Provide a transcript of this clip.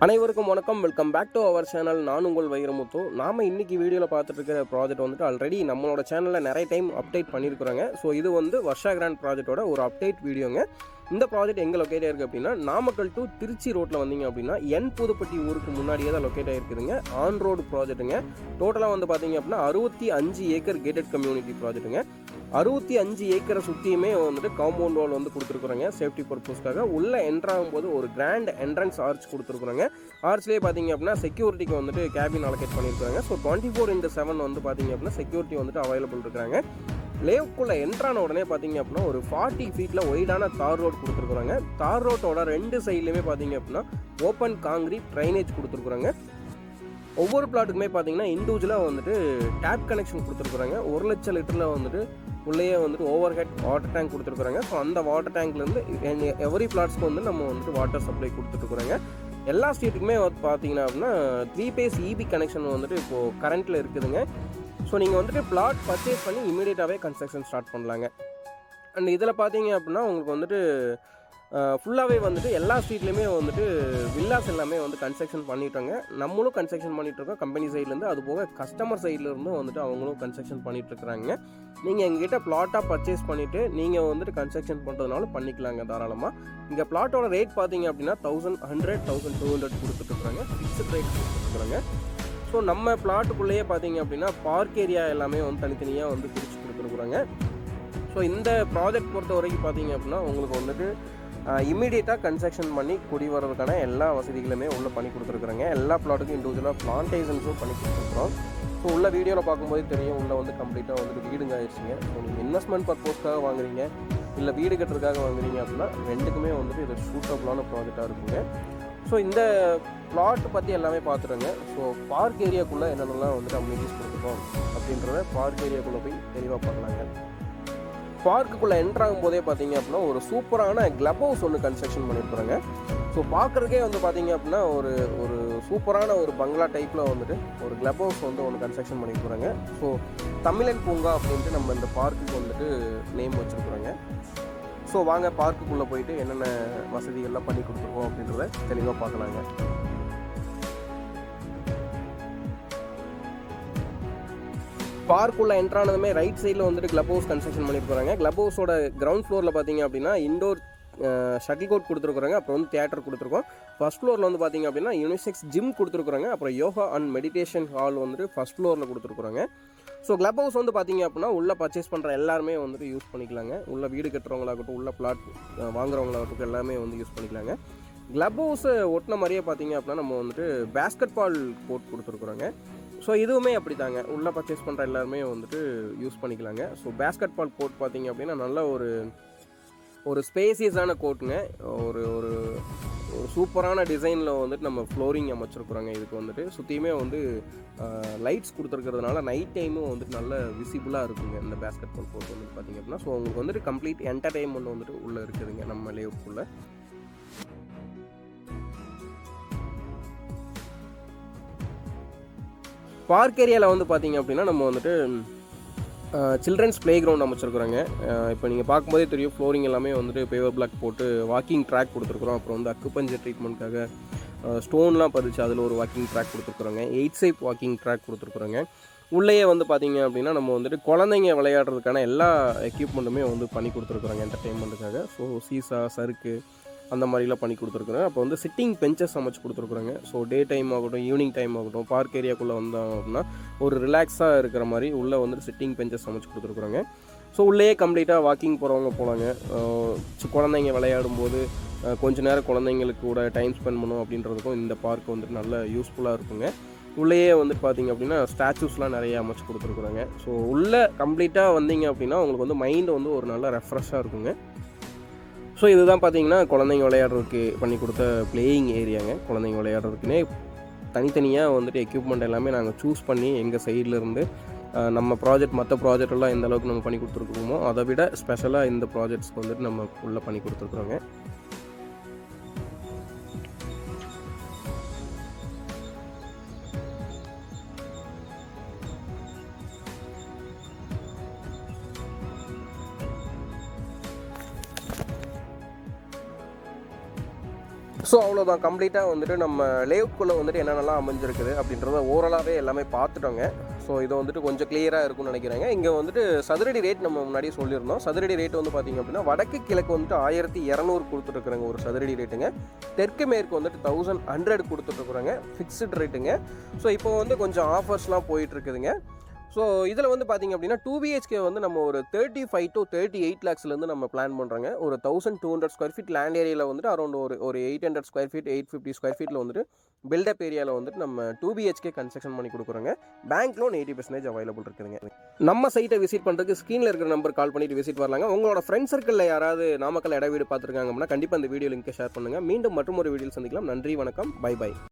அனைவருக்கும் வணக்கம். Welcome back to our channel. நான் உங்கள் வைரமுத்து. நாம் இன்றைக்கி வீடியோவில் பார்த்துட்டு இருக்கிற ப்ராஜெக்ட் வந்துட்டு ஆல்ரெடி நம்மளோட சேனலில் நிறைய டைம் அப்டேட் பண்ணியிருக்கிறோங்க. ஸோ இது வந்து வர்ஷா கிராண்ட் ப்ராஜெக்டோட ஒரு அப்டேட் வீடியோங்க. இந்த ப்ராஜெக்ட் எங்கே லொக்கேட் ஆகிருக்கு அப்படின்னா, நாமக்கல் டு திருச்சி ரோட்டில் வந்தீங்க அப்படின்னா என் புதுப்பட்டி ஊருக்கு முன்னாடியே தான் லொக்கேட் ஆகிருக்குதுங்க. ஆன் ரோடு ப்ராஜெக்ட்டுங்க. டோட்டலாக வந்து பார்த்தீங்க அப்படின்னா 65 ஏக்கர் கேட்டட் கம்யூனிட்டி ப்ராஜெக்ட்டுங்க. 65 ஏக்கரை சுற்றியுமே வந்துட்டு காம்பவுண்ட் வால் வந்து கொடுத்துருக்குறோங்க சேஃப்டி பர்பஸ்க்காக. உள்ளே என்ட்ராகும்போது ஒரு கிராண்ட் என்ட்ரன்ஸ் ஆர்ச் கொடுத்துருக்குறோங்க. ஆர்ச்லேயே பார்த்தீங்க அப்படின்னா செக்யூரிட்டிக்கு வந்துட்டு கேபின் அலோகேட் பண்ணியிருக்காங்க. ஸோ 24/7 வந்து பார்த்தீங்க அப்படின்னா செக்யூரிட்டி வந்துட்டு அவைலபிள் இருக்கிறாங்க. லேவுக்குள்ளே என்ட்ரான உடனே பார்த்தீங்க அப்படின்னா ஒரு 40 ஃபீட்டில் ஒய்டான தார் ரோடு கொடுத்துருக்குறாங்க. தார் ரோட்டோட 2 சைட்லையுமே பார்த்தீங்க அப்படின்னா ஓப்பன் காங்கிரீட் ட்ரைனேஜ் கொடுத்துருக்குறாங்க. ஒவ்வொரு பிளாட்டுக்குமே பார்த்தீங்கன்னா இண்டிவிஜுவலாக வந்துட்டு டேப் கனெக்ஷன் கொடுத்துருக்குறாங்க. 1 லட்சம் லிட்டரில் வந்துட்டு உள்ளேயே வந்துட்டு ஓவர் ஹெட் வாட்டர் டேங்க் கொடுத்துருக்குறாங்க. ஸோ அந்த வாட்டர் டேங்க்லேருந்து எவரி பிளாட்ஸ்க்கு வந்து நம்ம வந்துட்டு வாட்டர் சப்ளை கொடுத்துட்ருக்குறாங்க. எல்லா ஸ்ட்ரீட்டுக்குமே பார்த்தீங்கன்னா அப்படின்னா 3 phase EB கனெக்ஷன் வந்துட்டு இப்போது கரண்ட்டில் இருக்குதுங்க. ஸோ நீங்கள் வந்துட்டு பிளாட் பர்ச்சேஸ் பண்ணி இமீடியட்டாகவே கன்ஸ்ட்ரக்ஷன் ஸ்டார்ட் பண்ணலாங்க. அண்ட் இதில் பார்த்தீங்க அப்படின்னா உங்களுக்கு வந்துட்டு ஃபுல்லாகவே வந்துட்டு எல்லா ஸ்ட்ரீட்லேயுமே வந்துட்டு வில்லாஸ் எல்லாமே வந்து கன்ஸ்ட்ரக்ஷன் பண்ணிட்டாங்க. நம்மளும் கன்ஸ்ட்ரக்ஷன் பண்ணிகிட்ருக்கோம் கம்பெனி சைட்லேருந்து. அது போக கஸ்டமர் சைட்லேருந்தும் வந்துட்டு அவங்களும் கன்ஸ்ட்ரக்ஷன் பண்ணிகிட்ருக்குறாங்க. நீங்கள் எங்ககிட்ட பிளாட்டாக பர்ச்சேஸ் பண்ணிவிட்டு நீங்கள் வந்துட்டு கன்ஸ்ட்ரக்ஷன் பண்ணுறதுனால பண்ணிக்கலாங்க தாராளமாக. இங்கே பிளாட்டோட ரேட் பார்த்தீங்க அப்படின்னா 1100, 1200 கொடுத்துட்ருக்குறாங்க. ஃபிக்ஸ்ட் ரேட் கொடுத்துட்ருக்குறாங்க. ஸோ நம்ம பிளாட்டுக்குள்ளேயே பார்த்தீங்க அப்படின்னா பார்க் ஏரியா எல்லாமே வந்து தனித்தனியாக வந்து பிரித்து கொடுத்துருக்குறாங்க. ஸோ இந்த ப்ராஜெக்ட் பொறுத்த வரைக்கும் பார்த்தீங்க அப்படின்னா உங்களுக்கு வந்துட்டு இமீடியட்டாக கன்ஸ்ட்ரக்ஷன் பண்ணி குடி வர்றதுக்கான எல்லா வசதிகளுமே உள்ளே பண்ணி கொடுத்துருக்குறாங்க. எல்லா பிளாட்டுக்கும் இண்டிவிஜுவலாக பிளான்டேஷன்ஸும் பண்ணி கொடுத்துருக்குறோம். ஸோ உள்ள வீடியோவில் பார்க்கும்போது தெரியும் உள்ளே வந்து கம்ப்ளீட்டாக வந்துட்டு வீடுங்க ஆயிடுச்சுங்க. ஸோ நீங்கள் இன்வெஸ்ட்மெண்ட் பர்பஸ்க்காக வாங்குறீங்க இல்லை வீடு கட்டுறதுக்காக வாங்குறீங்க அப்படின்னா ரெண்டுக்குமே வந்துட்டு இது சூட்டபுளான ப்ராஜெக்டாக இருக்குங்க. ஸோ இந்த பிளாட் பற்றி எல்லாமே பார்த்துருங்க. ஸோ பார்க் ஏரியாக்குள்ளே என்னென்னலாம் வந்துட்டு அம்யூனிட்டிஸ் கொடுத்துருக்கோம் அப்படின்றத பார்க் ஏரியாக்குள்ளே போய் தெளிவாக பார்க்கலாங்க. பார்க்குள்ளே என்ட்ராகும் போதே பார்த்தீங்க அப்படின்னா ஒரு சூப்பரான கிளப் ஹவுஸ் ஒன்று கன்ஸ்ட்ரக்ஷன் பண்ணியிருக்கிறாங்க. ஸோ பார்க்குறதுக்கே வந்து பார்த்தீங்க அப்படின்னா ஒரு ஒரு சூப்பரான ஒரு பங்களா டைப்பில் வந்துட்டு ஒரு கிளப் ஹவுஸ் வந்து ஒன்று கன்ஸ்ட்ரக்ஷன் பண்ணியிருக்கிறாங்க. ஸோ தமிழன் பூங்கா அப்படின்ட்டு நம்ம இந்த பார்க்குக்கு வந்துட்டு நேம் வச்சுருக்குறாங்க. ஸோ வாங்க பார்க்குள்ளே போயிட்டு என்னென்ன வசதிகள்லாம் பண்ணி கொடுத்துருக்கோம் அப்படின்றத தெளிவாக பார்க்கலாங்க. பார்க்குள்ளே என்ட்ரானதுமே ரைட் சைடில் வந்துட்டு கிளப் ஹவுஸ் கன்ஸ்ட்ரக்ஷன் பண்ணியிருக்காங்க. கிளப் ஹவுஸோட கிரவுண்ட் ஃப்ளோரில் பார்த்தீங்க அப்படின்னா இண்டோர் ஷட்டில் கோர்ட் கொடுத்துருக்குறாங்க. அப்புறம் வந்து தியேட்டர் கொடுத்துருக்கோம். ஃபர்ஸ்ட் ஃப்ளோரில் வந்து பார்த்தீங்க அப்படின்னா யூனிசெக்ஸ் ஜிம் கொடுத்துருக்குறாங்க. அப்புறம் யோகா அண்ட் மெடிடேஷன் ஹால் வந்துட்டு ஃபர்ஸ்ட் ஃப்ளோரில் கொடுத்துருக்குறாங்க. ஸோ கிளப் ஹவுஸ் வந்து பார்த்தீங்க அப்படின்னா உள்ளே பர்ச்சேஸ் பண்ணுற எல்லாருமே வந்துட்டு யூஸ் பண்ணிக்கலாங்க. உள்ள வீடு கட்டுறவங்களாகட்டும் உள்ள பிளாட் வாங்குறவங்களாகட்டும் எல்லாமே வந்து யூஸ் பண்ணிக்கலாங்க. கிளப் ஹவுஸை ஒட்டின மாதிரியே பார்த்தீங்க அப்படின்னா நம்ம வந்துட்டு பேஸ்கெட் பால் கோர்ட் கொடுத்துருக்குறோங்க. ஸோ இதுவுமே அப்படி தாங்க உள்ளே பர்ச்சேஸ் பண்ணுற எல்லாருமே வந்துட்டு யூஸ் பண்ணிக்கலாங்க. ஸோ பேஸ்கெட் பால் கோர்ட் பார்த்தீங்க அப்படின்னா நல்ல ஒரு ஸ்பேசியஸான கோர்ட்டுங்க. ஒரு ஒரு சூப்பரான டிசைனில் வந்துட்டு நம்ம ஃப்ளோரிங் அமைச்சிருக்குறோங்க. இதுக்கு வந்துட்டு சுற்றியுமே வந்து லைட்ஸ் கொடுத்துருக்கிறதுனால நைட் டைமும் வந்துட்டு நல்ல விசிபிளாக இருக்குங்க இந்த பேஸ்கெட் பால் கோர்ட் வந்துட்டு பார்த்தீங்க அப்படின்னா. ஸோ உங்களுக்கு வந்துட்டு கம்ப்ளீட் என்டர்டெயின்மெண்ட் வந்துட்டு உள்ளே இருக்குதுங்க நம்ம லேவுக்குள்ளே. பார்க் ஏரியாவில் வந்து பார்த்தீங்க அப்படின்னா நம்ம வந்துட்டு சில்ட்ரன்ஸ் ப்ளே கிரவுண்ட் அமைச்சிருக்குறாங்க. இப்போ நீங்கள் பார்க்கும்போதே தெரியும் ஃப்ளோரிங் எல்லாமே வந்துட்டு பேவர் பிளாக் போட்டு வாக்கிங் ட்ராக் கொடுத்துருக்குறோம். அப்புறம் வந்து அக்குபஞ்சர் ட்ரீட்மெண்ட்காக ஸ்டோன்லாம் பதிச்சு அதில் ஒரு வாக்கிங் ட்ராக் கொடுத்துருக்குறாங்க. 8 சைப் வாக்கிங் ட்ராக் கொடுத்துருக்குறாங்க. உள்ளேயே வந்து பார்த்தீங்க அப்படின்னா நம்ம வந்துட்டு குழந்தைங்க விளையாடுறதுக்கான எல்லா எக்யூப்மெண்ட்டுமே வந்து பண்ணி கொடுத்துருக்குறாங்க என்டர்டெயின்மெண்ட்டுக்காக. ஸோ சீசா சறுக்கு அந்த மாதிரிலாம் பண்ணி கொடுத்துருக்குறேன். அப்போ வந்து சிட்டிங் பெஞ்சஸ் அமைச்சு கொடுத்துருக்குறாங்க. ஸோ டே டைம் ஆகட்டும் ஈவினிங் டைம் ஆகட்டும் பார்க் ஏரியாக்குள்ளே வந்தோம் அப்படின்னா ஒரு ரிலாக்ஸாக இருக்கிற மாதிரி உள்ளே வந்துட்டு சிட்டிங் பெஞ்சஸ் அமைச்சு கொடுத்துருக்குறாங்க. ஸோ உள்ளேயே கம்ப்ளீட்டாக வாக்கிங் போகிறவங்க போகலாங்க. குழந்தைங்க விளையாடும் போது கொஞ்ச நேரம் குழந்தைங்களுக்கு கூட டைம் ஸ்பெண்ட் பண்ணணும் அப்படின்றதுக்கும் இந்த பார்க் வந்துட்டு நல்ல யூஸ்ஃபுல்லாக இருக்குங்க. உள்ளேயே வந்துட்டு பார்த்திங்க அப்படின்னா ஸ்டாச்சூஸ்லாம் நிறைய அமைச்சு கொடுத்துருக்குறாங்க. ஸோ உள்ளே கம்ப்ளீட்டாக வந்தீங்க அப்படின்னா உங்களுக்கு வந்து மைண்டு வந்து ஒரு நல்ல ரெஃப்ரெஷ்ஷாக இருக்குங்க. ஸோ இதுதான் பார்த்தீங்கன்னா குழந்தைங்க விளையாடுறதுக்கு பண்ணி கொடுத்த பிளேயிங் ஏரியாங்க. குழந்தைங்க விளையாடுறதுக்குன்னே தனித்தனியாக வந்துட்டு எக்யூப்மெண்ட் எல்லாமே நாங்கள் சூஸ் பண்ணி எங்கள் சைட்லேருந்து நம்ம ப்ராஜெக்ட் மற்ற ப்ராஜெக்டெல்லாம் எந்த அளவுக்கு நம்ம பண்ணி கொடுத்துருக்குறோமோ அதை விட ஸ்பெஷலாக இந்த ப்ராஜெக்ட்ஸ்க்கு வந்துட்டு நம்ம உள்ளே பண்ணி கொடுத்துருக்குறோங்க. ஸோ அவ்வளோதான், கம்ப்ளீட்டாக வந்துட்டு நம்ம லேவுக்குள்ளே வந்துட்டு என்னென்னலாம் அமைஞ்சிருக்குது அப்படின்றத ஓரளாகவே எல்லாமே பார்த்துட்டோங்க. ஸோ இதை வந்துட்டு கொஞ்சம் கிளியராக இருக்கும்னு நினைக்கிறேங்க. இங்கே வந்துட்டு சதுரடி ரேட் நம்ம முன்னாடியே சொல்லியிருந்தோம். சதுரடி ரேட் வந்து பார்த்திங்க அப்படின்னா வடக்கு கிழக்கு வந்துட்டு 1200 கொடுத்துட்ருக்குறேங்க ஒரு சதுரடி ரேட்டுங்க. தெற்கு மேற்கு வந்துட்டு 1100 கொடுத்துட்ருக்குறோங்க ஃபிக்ஸ்டு ரேட்டுங்க. ஸோ இப்போ வந்து கொஞ்சம் ஆஃபர்ஸ்லாம் போயிட்டுருக்குதுங்க. ஸோ இதில் வந்து பார்த்திங்க அப்படின்னா 2 BHK வந்து நம்ம ஒரு 35 to 38 lakhsலேருந்து நம்ம பிளான் பண்ணுறோங்க. ஒரு 1200 ஸ்கொயர் ஃபீட் லேண்ட் ஏரியாவில் வந்துட்டு அரௌண்ட் ஒரு 800 ஸ்கொயர் ஃபீட் 850 ஸ்கொயர் ஃபீட்டில் வந்துட்டு பில்டப் ஏரியாவில் வந்துட்டு நம்ம 2 BHK கன்ஸ்ட்ரக்ஷன் பண்ணி கொடுக்குறோங்க. பேங்க் லோன் 80% அவைலபிள் இருக்குதுங்க. நம்ம சைட்டை விசிட் பண்ணுறதுக்கு ஸ்க்ரீனில் இருக்கிற நம்பர் கால் பண்ணிட்டு விசிட் வரலாங்க. உங்களோட ஃப்ரெண்ட்ஸ் சர்க்கிளில் யாராவது நாமக்கல் இட வீடு பார்த்துருக்காங்க அப்படின்னா கண்டிப்பாக இந்த வீடியோ லிங்க்கை ஷேர் பண்ணுங்கள். மீண்டும் மற்றும் ஒரு வீடியோவில் சந்திக்கலாம். நன்றி, வணக்கம், பை பை.